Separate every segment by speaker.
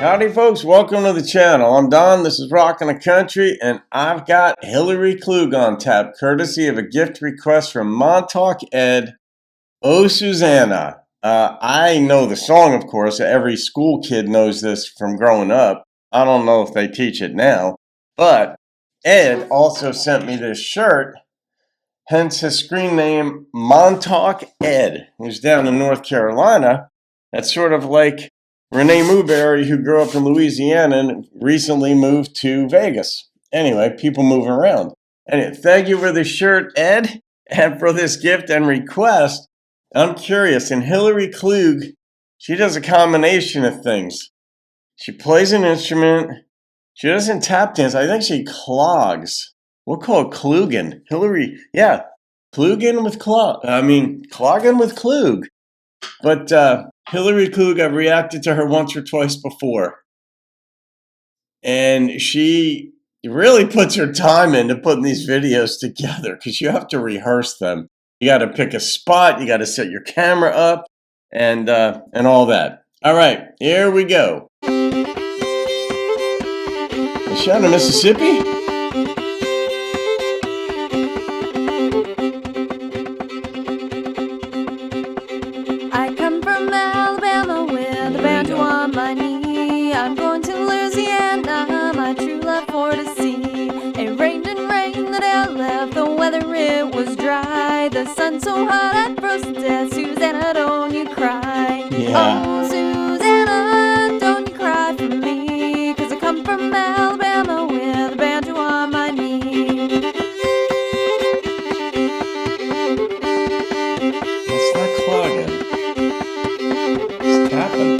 Speaker 1: Howdy folks, welcome to the channel. I'm Don, this is Rockin' the Country, and I've got Hillary Klug on tap, courtesy of a gift request from MontaukEd. Oh, Susanna. I know the song, of course. Every school kid knows this from growing up. I don't know if they teach it now. But Ed also sent me this shirt, hence his screen name, MontaukEd, who's down in North Carolina. That's sort of like Renee Mooberry, who grew up in Louisiana and recently moved to Vegas. Anyway, people move around. Anyway, thank you for the shirt, Ed, and for this gift and request. I'm curious, and Hillary Klug, she does a combination of things. She plays an instrument. She doesn't tap dance. I think she clogs. We'll call it Klugin. Hillary, yeah, Klugin with clogging with Klug. But Hillary Klug, I've reacted to her once or twice before. And she really puts her time into putting these videos together because you have to rehearse them. You got to pick a spot. You got to set your camera up and all that. All right, here we go. Is she out of Mississippi?
Speaker 2: I come from Alabama with a banjo on my knee. I'm going to Louisiana, my true love for to see. It rained and rained the day I left, the weather it was dry. The sun so hot I froze to death. Susanna, don't you cry.
Speaker 1: Yeah.
Speaker 2: Oh, Susanna, don't you cry for me, 'cause I come from Alabama with a banjo on my knee.
Speaker 1: It's not clogging. It's tapping.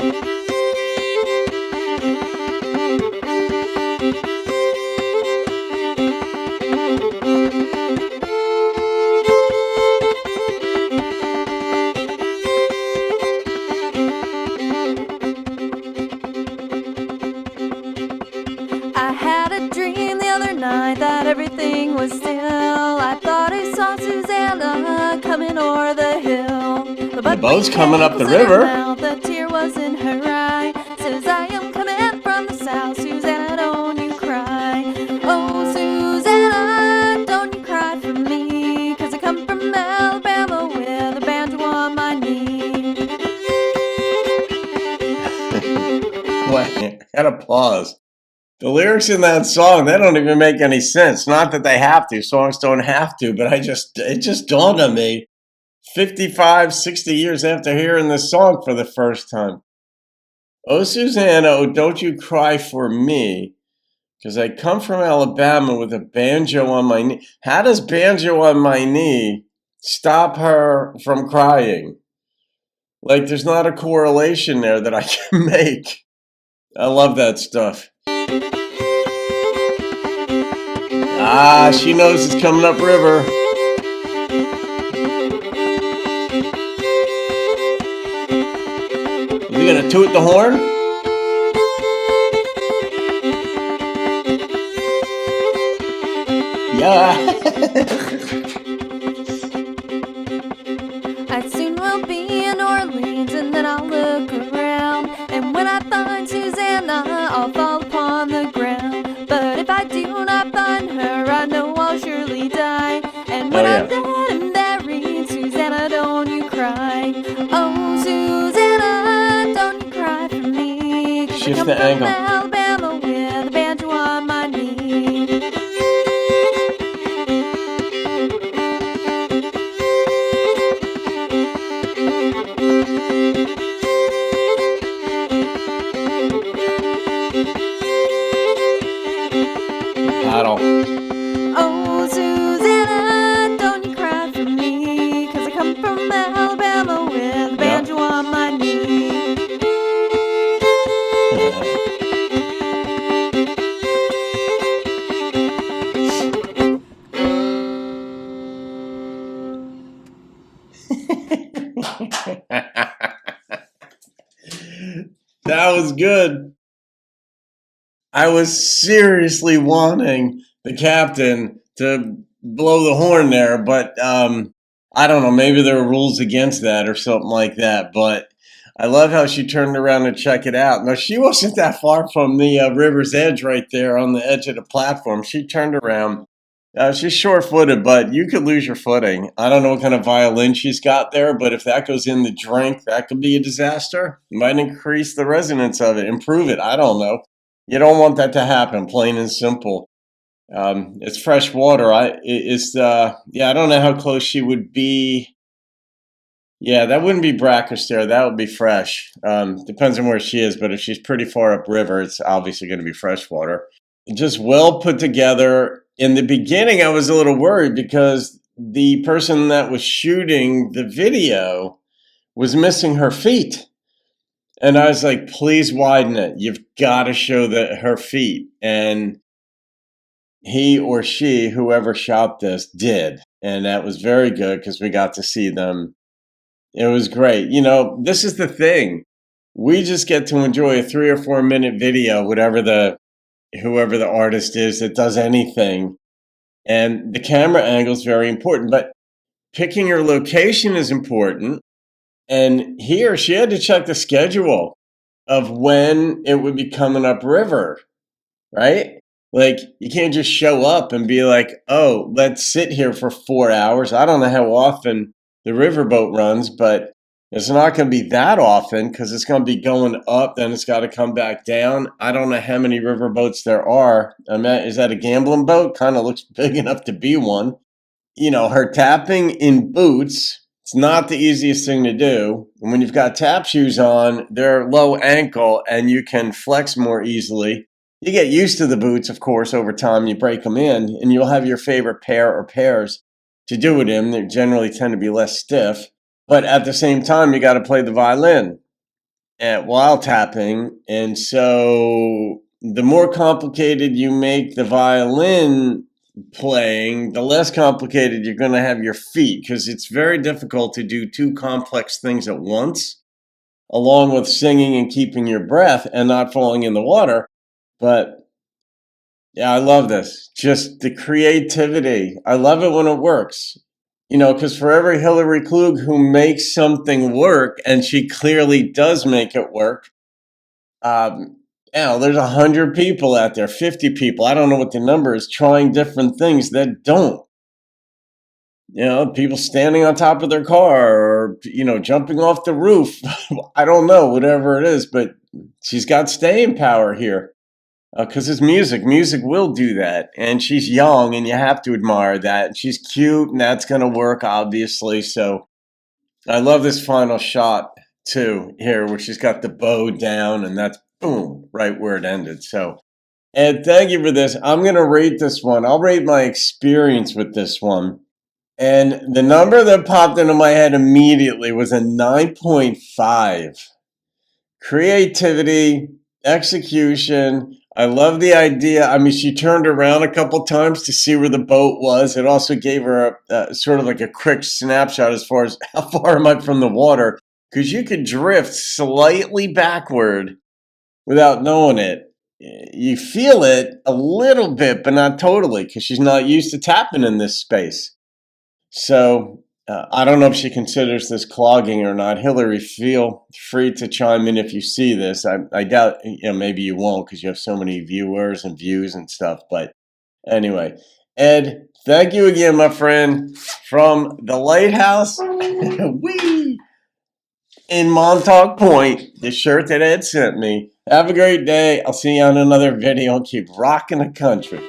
Speaker 2: I had a dream the other night that everything was still. I thought I saw Susanna coming o'er the hill.
Speaker 1: The boat's coming up the river.
Speaker 2: The tear was in her eye. Says, I am coming from the south. Susanna, don't you cry. Oh, Susanna, don't you cry for me, 'cause I come from Alabama with a banjo on my knee.
Speaker 1: Wait, gotta pause. The lyrics in that song, they don't even make any sense. Not that they have to. Songs don't have to, but it just dawned on me 55, 60 years after hearing this song for the first time. Oh, Susanna, oh, don't you cry for me, 'cause I come from Alabama with a banjo on my knee. How does banjo on my knee stop her from crying? Like, there's not a correlation there that I can make. I love that stuff. Ah, she knows it's coming up river. Are we gonna toot the horn? Yeah.
Speaker 2: I soon will be in Orleans, and then I'll look around. And when I find Susanna, I'll fall upon the ground. But if I do not find her, I know I'll surely die. And when I'm dead and buried, Susanna, don't you cry. Oh, Susanna, don't you cry for me, 'cause
Speaker 1: Shift
Speaker 2: I come
Speaker 1: the
Speaker 2: from
Speaker 1: angle.
Speaker 2: Alabama with a banjo on my knee.
Speaker 1: Paddle.
Speaker 2: Oh, Susanna, don't you cry for me, 'cause I come from Alabama with a banjo on my knee.
Speaker 1: That was good. I was seriously wanting the captain to blow the horn there, but I don't know, maybe there are rules against that or something like that. But I love how she turned around to check it out. No, she wasn't that far from the river's edge right there on the edge of the platform. She turned around. She's short-footed, but you could lose your footing. I don't know what kind of violin she's got there, but if that goes in the drink, that could be a disaster. It might increase the resonance of it, improve it. I don't know. You don't want that to happen, plain and simple. It's fresh water. I don't know how close she would be. Yeah, that wouldn't be brackish there. That would be fresh. Depends on where she is, but if she's pretty far upriver, it's obviously going to be fresh water. Just well put together. In the beginning, I was a little worried because the person that was shooting the video was missing her feet. And I was like, please widen it. You've got to show her feet. And he or she, whoever shot this, did. And that was very good because we got to see them. It was great. You know, this is the thing. We just get to enjoy a 3 or 4 minute video, whoever the artist is that does anything. And the camera angle is very important, but picking your location is important. And here she had to check the schedule of when it would be coming upriver, right? Like, you can't just show up and be like, oh, let's sit here for 4 hours. I don't know how often the riverboat runs, but it's not going to be that often because it's going to be going up, then it's got to come back down. I don't know how many riverboats there are. Is that a gambling boat? Kind of looks big enough to be one. You know, her tapping in boots, it's not the easiest thing to do. And when you've got tap shoes on, they're low ankle and you can flex more easily. You get used to the boots, of course, over time. You break them in, and you'll have your favorite pair or pairs to do it in. They generally tend to be less stiff. But at the same time, you got to play the violin while tapping. And so the more complicated you make the violin playing, the less complicated you're going to have your feet, because it's very difficult to do 2 complex things at once, along with singing and keeping your breath and not falling in the water. But yeah, I love this. Just the creativity. I love it when it works. You know, because for every Hillary Klug who makes something work, and she clearly does make it work, there's 100 people out there, 50 people, I don't know what the number is, trying different things that don't. You know, people standing on top of their car or, jumping off the roof. I don't know, whatever it is, but she's got staying power here. Because it's music. Music will do that. And she's young, and you have to admire that. And she's cute, and that's going to work, obviously. So I love this final shot, too, here, where she's got the bow down, and that's, boom, right where it ended. So, Ed, thank you for this. I'm going to rate this one. I'll rate my experience with this one. And the number that popped into my head immediately was a 9.5. Creativity, execution. I love the idea. I mean, she turned around a couple times to see where the boat was. It also gave her sort of like a quick snapshot as far as how far am I from the water, because you could drift slightly backward without knowing it. You feel it a little bit, but not totally, because she's not used to tapping in this space. So I don't know if she considers this clogging or not. Hillary, feel free to chime in if you see this. I doubt, maybe you won't because you have so many viewers and views and stuff. But anyway, Ed, thank you again, my friend, from the lighthouse wee, in Montauk Point, the shirt that Ed sent me. Have a great day. I'll see you on another video. Keep rocking the country.